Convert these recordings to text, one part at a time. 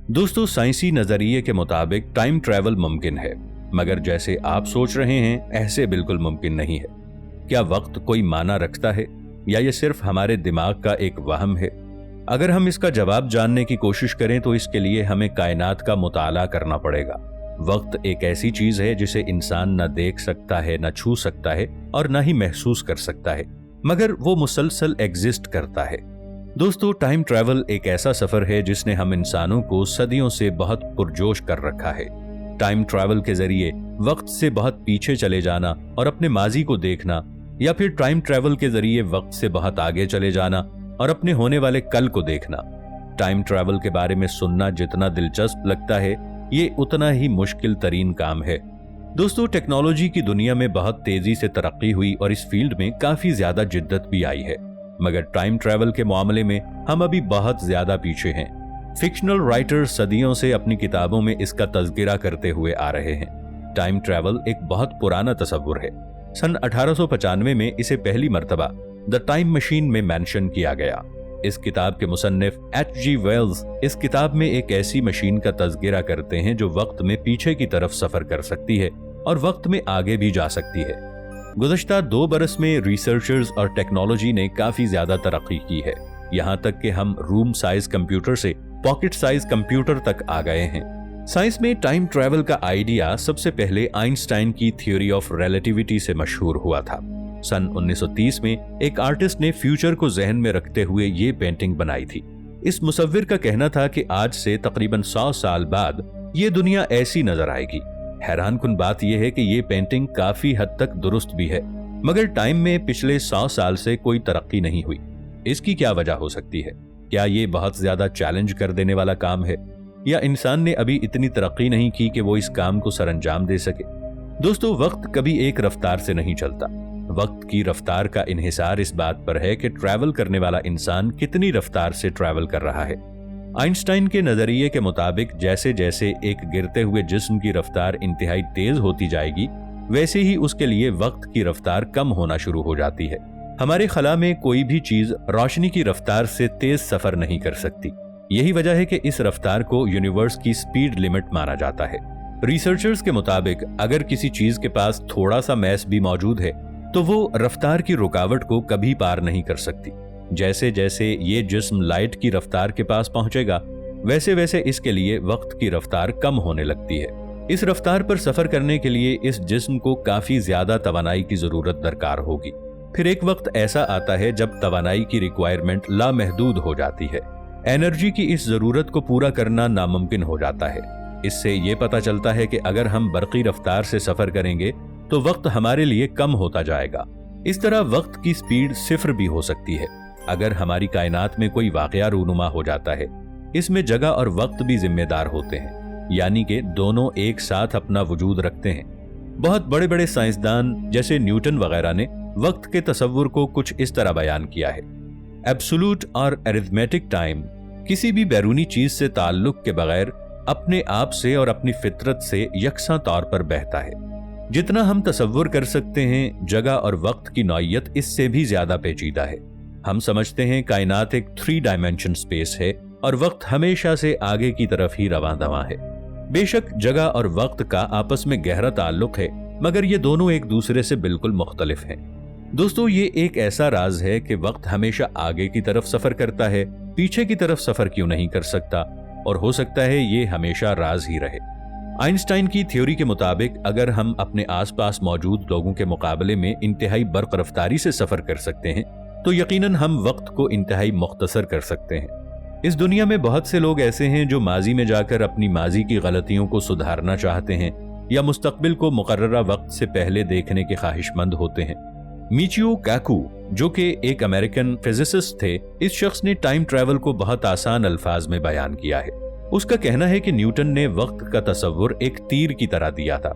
दोस्तों, साइंसी नजरिए के मुताबिक टाइम ट्रैवल मुमकिन है, मगर जैसे आप सोच रहे हैं ऐसे बिल्कुल मुमकिन नहीं है। क्या वक्त कोई माना रखता है या ये सिर्फ हमारे दिमाग का एक वहम है? अगर हम इसका जवाब जानने की कोशिश करें तो इसके लिए हमें कायनात का मुताला करना पड़ेगा। वक्त एक ऐसी चीज है जिसे इंसान न देख सकता है, न छू सकता है और न ही महसूस कर सकता है, मगर वो मुसलसल एग्जिस्ट करता है। दोस्तों, टाइम ट्रैवल एक ऐसा सफर है जिसने हम इंसानों को सदियों से बहुत पुरजोश कर रखा है। टाइम ट्रैवल के जरिए वक्त से बहुत पीछे चले जाना और अपने माजी को देखना, या फिर टाइम ट्रैवल के जरिए वक्त से बहुत आगे चले जाना और अपने होने वाले कल को देखना। टाइम ट्रैवल के बारे में सुनना जितना दिलचस्प लगता है, ये उतना ही मुश्किल तरीन काम है। दोस्तों, टेक्नोलॉजी की दुनिया में बहुत तेजी से तरक्की हुई और इस फील्ड में काफी ज्यादा जिद्दत भी आई है, मगर टाइम ट्रैवल के मामले में हम अभी बहुत ज्यादा पीछे हैं। फिक्शनल राइटर्स सदियों से अपनी किताबों में इसका तज़किरा करते हुए आ रहे हैं। टाइम ट्रैवल एक बहुत पुराना तस्वुर है। सन 1895 में इसे पहली मर्तबा द टाइम मशीन में मेंशन किया गया। इस किताब के मुसन्निफ H.G. वेल्स इस किताब में एक ऐसी मशीन का तज़किरा करते हैं जो वक्त में पीछे की तरफ सफर कर सकती है और वक्त में आगे भी जा सकती है। गुज़श्ता 2 बरस में रिसर्चर्स और टेक्नोलॉजी ने काफी ज्यादा तरक्की की है, यहाँ तक कि हम रूम साइज कंप्यूटर से पॉकेट साइज कंप्यूटर तक आ गए हैं। साइंस में टाइम ट्रैवल का आइडिया सबसे पहले आइंस्टाइन की थ्योरी ऑफ रिलेटिविटी से मशहूर हुआ था। सन 1930 में एक आर्टिस्ट ने फ्यूचर को जहन में रखते हुए ये पेंटिंग बनाई थी। इस मुसव्विर का कहना था कि आज से तकरीबन 100 साल बाद ये दुनिया ऐसी नजर आएगी। हैरानकुन बात यह है कि ये पेंटिंग काफी हद तक दुरुस्त भी है, मगर टाइम में पिछले 100 साल से कोई तरक्की नहीं हुई। इसकी क्या वजह हो सकती है? क्या ये बहुत ज्यादा चैलेंज कर देने वाला काम है, या इंसान ने अभी इतनी तरक्की नहीं की कि वो इस काम को सरअंजाम दे सके? दोस्तों, वक्त कभी एक रफ्तार से नहीं चलता। वक्त की रफ्तार का इन्हिसार इस बात पर है कि ट्रैवल करने वाला इंसान कितनी रफ्तार से ट्रैवल कर रहा है। आइंस्टाइन के नजरिए के मुताबिक जैसे जैसे एक गिरते हुए जिस्म की रफ्तार इंतहाई तेज होती जाएगी, वैसे ही उसके लिए वक्त की रफ्तार कम होना शुरू हो जाती है। हमारे खला में कोई भी चीज रोशनी की रफ्तार से तेज सफर नहीं कर सकती। यही वजह है कि इस रफ्तार को यूनिवर्स की स्पीड लिमिट माना जाता है। रिसर्चर्स के मुताबिक अगर किसी चीज के पास थोड़ा सा मैस भी मौजूद है तो वो रफ्तार की रुकावट को कभी पार नहीं कर सकती। जैसे जैसे ये जिस्म लाइट की रफ्तार के पास पहुंचेगा, वैसे वैसे इसके लिए वक्त की रफ्तार कम होने लगती है। इस रफ्तार पर सफर करने के लिए इस जिस्म को काफी ज्यादा तवानाई की जरूरत दरकार होगी। फिर एक वक्त ऐसा आता है जब तवानाई की रिक्वायरमेंट लामहदूद हो जाती है। एनर्जी की इस जरूरत को पूरा करना नामुमकिन हो जाता है। इससे ये पता चलता है कि अगर हम बरकी रफ्तार से सफर करेंगे तो वक्त हमारे लिए कम होता जाएगा। इस तरह वक्त की स्पीड 0 भी हो सकती है। अगर हमारी कायनात में कोई वाकया रूनुमा हो जाता है, इसमें जगह और वक्त भी जिम्मेदार होते हैं, यानी कि दोनों एक साथ अपना वजूद रखते हैं। बहुत बड़े बड़े साइंसदान जैसे न्यूटन वगैरह ने वक्त के तस्वुर को कुछ इस तरह बयान किया है। एब्सोल्यूट और अरिथमेटिक टाइम किसी भी बैरूनी चीज से ताल्लुक के बगैर अपने आप से और अपनी फितरत से यकसा तौर पर बहता है। जितना हम तसव्वुर कर सकते हैं, जगह और वक्त की नौइयत इससे भी ज्यादा पेचीदा है। हम समझते हैं कायनात एक 3 डायमेंशन स्पेस है और वक्त हमेशा से आगे की तरफ ही रवां दवां है। बेशक जगह और वक्त का आपस में गहरा ताल्लुक है, मगर ये दोनों एक दूसरे से बिल्कुल मुख्तलिफ हैं। दोस्तों, ये एक ऐसा राज है कि वक्त हमेशा आगे की तरफ सफर करता है, पीछे की तरफ सफर क्यों नहीं कर सकता, और हो सकता है ये हमेशा राज ही रहे। आइंस्टाइन की थ्योरी के मुताबिक अगर हम अपने आसपास मौजूद लोगों के मुकाबले में इंतहाई बर्क रफ्तारी से सफर कर सकते हैं तो यकीनन हम वक्त को इंतहाई मुख्तसर कर सकते हैं। इस दुनिया में बहुत से लोग ऐसे हैं जो माजी में जाकर अपनी माजी की गलतियों को सुधारना चाहते हैं या मुस्तकबिल को मुकर्ररा वक्त से पहले देखने के ख्वाहिशमंद होते हैं। मिचियो काकू, जो कि एक अमेरिकन फिजिसिस्ट थे, इस शख्स ने टाइम ट्रैवल को बहुत आसान अल्फाज में बयान किया है। उसका कहना है कि न्यूटन ने वक्त का तस्वुर एक तीर की तरह दिया था,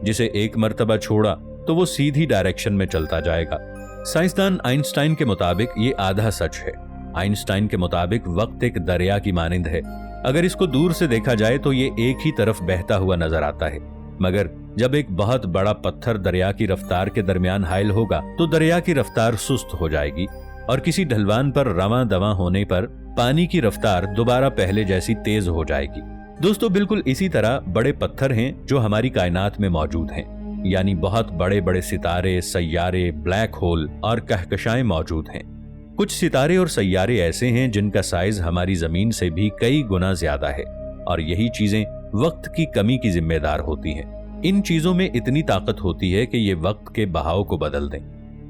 जिसे एक मर्तबा छोड़ा तो वो सीधी डायरेक्शन में चलता जाएगा। साइंसदान आइंस्टाइन के मुताबिक ये आधा सच है। आइंस्टाइन के मुताबिक वक्त एक दरिया की मानिंद है। अगर इसको दूर से देखा जाए तो ये एक ही तरफ बहता हुआ नजर आता है, मगर जब एक बहुत बड़ा पत्थर दरिया की रफ्तार के दरमियान हाइल होगा तो दरिया की रफ्तार सुस्त हो जाएगी और किसी ढलवान पर रवां दवां होने पर पानी की रफ्तार दोबारा पहले जैसी तेज हो जाएगी। दोस्तों, बिल्कुल इसी तरह बड़े पत्थर हैं जो हमारी कायनात में मौजूद हैं, यानी बहुत बड़े बड़े सितारे, सैयारे, ब्लैक होल और कहकशाएं मौजूद हैं। कुछ सितारे और सैयारे ऐसे हैं जिनका साइज हमारी जमीन से भी कई गुना ज्यादा है, और यही चीजें वक्त की कमी की जिम्मेदार होती हैं। इन चीजों में इतनी ताकत होती है कि ये वक्त के बहाव को बदल दें।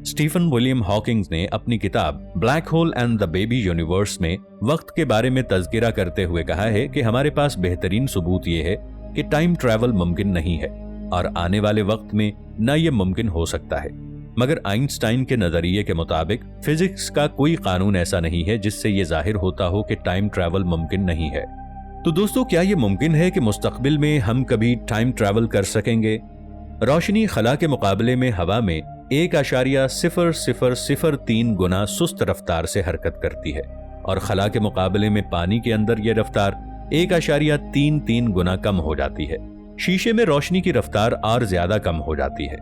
स्टीफन विलियम हॉकिंग्स ने अपनी किताब black hole and the baby universe में वक्त के बारे में तज़किरा करते हुए कहा है कि हमारे पास बेहतरीन सबूत ये है कि टाइम ट्रैवल मुमकिन नहीं है, और आने वाले वक्त में न ये मुमकिन हो सकता है। मगर आइंस्टाइन के नजरिए के मुताबिक फिजिक्स का कोई कानून ऐसा नहीं है जिससे ये जाहिर होता हो कि टाइम ट्रैवल मुमकिन नहीं है। तो दोस्तों, क्या ये मुमकिन है कि मुस्तकबिल में हम कभी टाइम ट्रैवल कर सकेंगे? रोशनी खला के मुकाबले में हवा में 1.0003 गुना सुस्त रफ्तार से हरकत करती है, और खला के मुकाबले में पानी के अंदर यह रफ्तार 1.33 गुना कम हो जाती है। शीशे में रोशनी की रफ्तार और ज्यादा कम हो जाती है।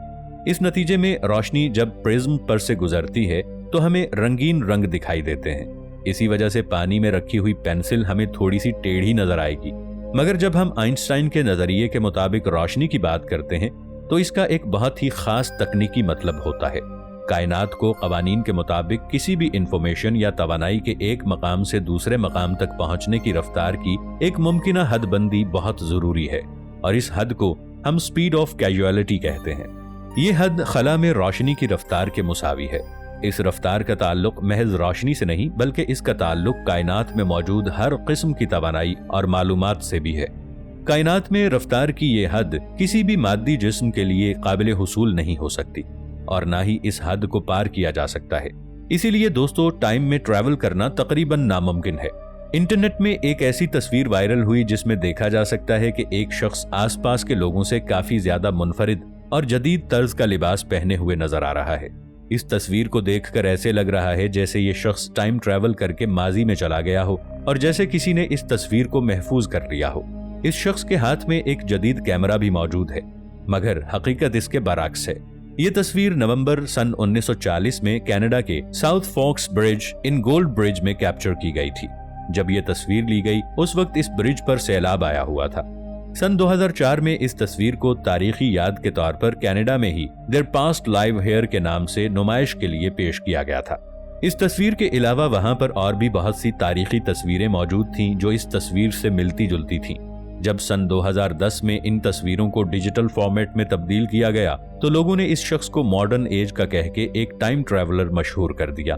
इस नतीजे में रोशनी जब प्रिज्म पर से गुजरती है तो हमें रंगीन रंग दिखाई देते हैं। इसी वजह से पानी में रखी हुई पेंसिल हमें थोड़ी सी टेढ़ी नजर आएगी। मगर जब हम आइंस्टाइन के नजरिए के मुताबिक रोशनी की बात करते हैं तो इसका एक बहुत ही खास तकनीकी मतलब होता है। कायनात को कवानीन के मुताबिक किसी भी इंफॉर्मेशन या तवानाई के एक मकाम से दूसरे मकाम तक पहुंचने की रफ्तार की एक मुमकिना हदबंदी बहुत जरूरी है, और इस हद को हम स्पीड ऑफ कैजुअलिटी कहते हैं। ये हद खला में रोशनी की रफ्तार के मुसावी है। इस रफ्तार का ताल्लुक महज रोशनी से नहीं, बल्कि इसका ताल्लुक कायनात में मौजूद हर किस्म की तवानाई और मालूमात से भी है। कायनात में रफ्तार की ये हद किसी भी मादी जिस्म के लिए काबिल हुसूल नहीं हो सकती, और ना ही इस हद को पार किया जा सकता है। इसीलिए दोस्तों, टाइम में ट्रैवल करना तकरीबन नामुमकिन है। इंटरनेट में एक ऐसी तस्वीर वायरल हुई जिसमें देखा जा सकता है कि एक शख्स आसपास के लोगों से काफी ज्यादा मुनफरिद और जदीद तर्ज का लिबास पहने हुए नजर आ रहा है। इस तस्वीर को देखकर ऐसे लग रहा है जैसे ये शख्स टाइम ट्रैवल करके माजी में चला गया हो, और जैसे किसी ने इस तस्वीर को महफूज कर लिया हो। इस शख्स के हाथ में एक जदीद कैमरा भी मौजूद है, मगर हकीकत इसके बरअक्स है। ये तस्वीर नवंबर सन 1940 में कनाडा के South Fox Bridge in Gold Bridge में कैप्चर की गई थी। जब ये तस्वीर ली गई उस वक्त इस ब्रिज पर सैलाब आया हुआ था। सन 2004 में इस तस्वीर को तारीखी याद के तौर पर कनाडा में ही देयर पास्ट लाइव हेयर के नाम से नुमाइश के लिए पेश किया गया था। इस तस्वीर के अलावा वहां पर और भी बहुत सी तारीखी तस्वीरें मौजूद थीं जो इस तस्वीर से मिलती जुलती थीं। जब सन 2010 में इन तस्वीरों को डिजिटल फॉर्मेट में तब्दील किया गया तो लोगों ने इस शख्स को मॉडर्न एज का कह के एक टाइम ट्रैवलर मशहूर कर दिया।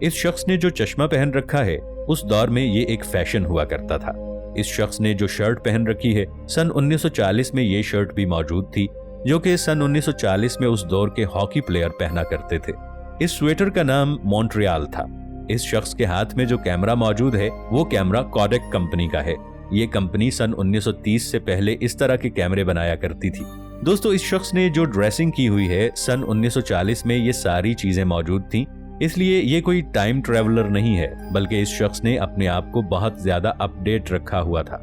इस शख्स ने जो चश्मा पहन रखा है उस दौर में ये एक फैशन हुआ करता था। इस शख्स ने जो शर्ट पहन रखी है, सन 1940 में ये शर्ट भी मौजूद थी, जो कि सन 1940 में उस दौर के हॉकी प्लेयर पहना करते थे। इस स्वेटर का नाम मॉन्ट्रियल था। इस शख्स के हाथ में जो कैमरा मौजूद है वो कैमरा कोडेक कंपनी का है। ये कंपनी सन 1930 से पहले इस तरह के कैमरे बनाया करती थी। दोस्तों, इस शख्स ने जो ड्रेसिंग की हुई है, सन 1940 में ये सारी चीजें मौजूद थीं, इसलिए ये कोई टाइम ट्रैवलर नहीं है, बल्कि इस शख्स ने अपने आप को बहुत ज्यादा अपडेट रखा हुआ था।